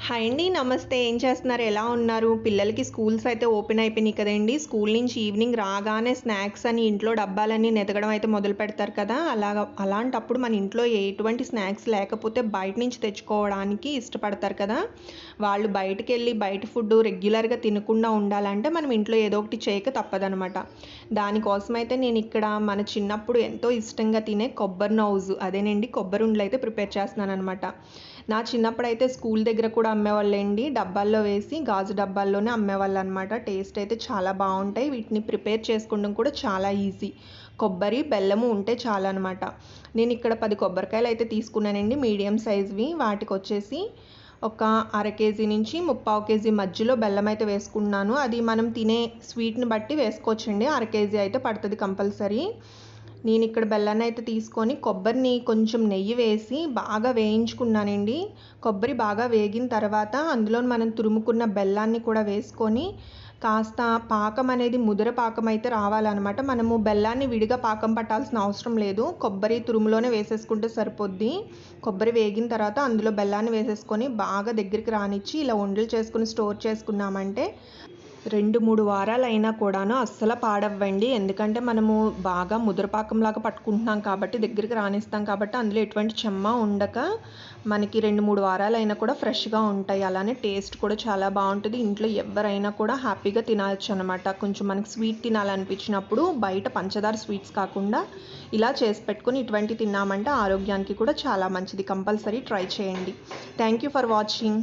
Hi అండి. నమస్తే. ఏం చేస్తున్నారు? ఎలా ఉన్నారు? పిల్లలకి స్కూల్స్ అయితే ఓపెన్ అయిపోయినాయి కదండీ! స్కూల్ నుంచి ఈవినింగ్ రాగానే స్నాక్స్ అని ఇంట్లో డబ్బాలన్నీ నెతకడం అయితే మొదలుపెడతారు కదా! అలాంటప్పుడు మన ఇంట్లో ఎటువంటి స్నాక్స్ లేకపోతే బయట నుంచి తెచ్చుకోవడానికి ఇష్టపడతారు కదా! వాళ్ళు బయటికెళ్ళి బయట ఫుడ్ రెగ్యులర్‌గా తినకుండా ఉండాలంటే మనం ఇంట్లో ఏదో ఒకటి చేయక తప్పదనమాట. దానికోసమైతే నేనిక్కడ మన చిన్నప్పుడు ఎంతో ఇష్టంగా తినే కొబ్బరి నౌజు అదేనండి కొబ్బరుండలైతే ప్రిపేర్ చేస్తున్నాననమాట. నా చిన్నప్పుడైతే స్కూల్ దగ్గర కూడా అమ్మేవాళ్ళండి. డబ్బాల్లో వేసి గాజు డబ్బాల్లోనే అమ్మేవాళ్ళనమాట. టేస్ట్ అయితే చాలా బావుంటాయి. వీటిని ప్రిపేర్ చేసుకోవడం కూడా చాలా ఈజీ. కొబ్బరి, బెల్లము ఉంటే చాలనమాట. నేనిక్కడ 10 కొబ్బరికాయలైతే తీసుకున్నానండి మీడియం సైజ్‌వి. వాటికొచ్చేసి ఒక అర కేజీ నుంచి ముప్పావు కేజీ మధ్యలో బెల్లమైతే వేసుకున్నాను. అది మనం తినే స్వీట్‌ని బట్టి వేసుకోవచ్చండి. అర కేజీ అయితే పడతది కంపల్సరీ. నేనిక్కడ బెల్లాన్నయితే తీసుకొని కొబ్బరిని కొంచెం నెయ్యి వేసి బాగా వేయించుకున్నానండి. కొబ్బరి బాగా వేగిన తర్వాత అందులో మనం తురుముకున్న బెల్లాన్ని కూడా వేసుకొని కాస్త పాకం అనేది ముదుర పాకం అయితే రావాలనమాట. మనము బెల్లాన్ని విడిగా పాకం పట్టాల్సిన అవసరం లేదు. కొబ్బరి తురుములోనే వేసేసుకుంటే సరిపోద్ది. కొబ్బరి వేగిన తర్వాత అందులో బెల్లాన్ని వేసేసుకొని బాగా దగ్గరికి రానిచ్చి ఇలా ఉండలు చేసుకొని స్టోర్ చేసుకున్నామంటే 2, 3 వారాలైనా కూడాను అస్సలు పాడవ్వండి. ఎందుకంటే మనము బాగా ముద్దరపాకంలాగా పట్టుకుంటున్నాం కాబట్టి, దగ్గరికి రానిస్తాం కాబట్టి అందులో ఎటువంటి చెమ్మ ఉండక మనకి 2, 3 వారాలైనా కూడా ఫ్రెష్‌గా ఉంటాయి. అలానే టేస్ట్ కూడా చాలా బావుంటది. ఇంట్లో ఎవ్వరైనా కూడా హ్యాపీగా తినొచ్చనమాట. కొంచెం మనకి స్వీట్ తినాలనిపించినప్పుడు బయట పంచదార స్వీట్స్ కాకుండా ఇలా చేసి పెట్టుకొని ఇటువంటివి తిన్నామంటే ఆరోగ్యానికి కూడా చాలా మంచిది. కంపల్సరీ ట్రై చేయండి. Thank you for watching.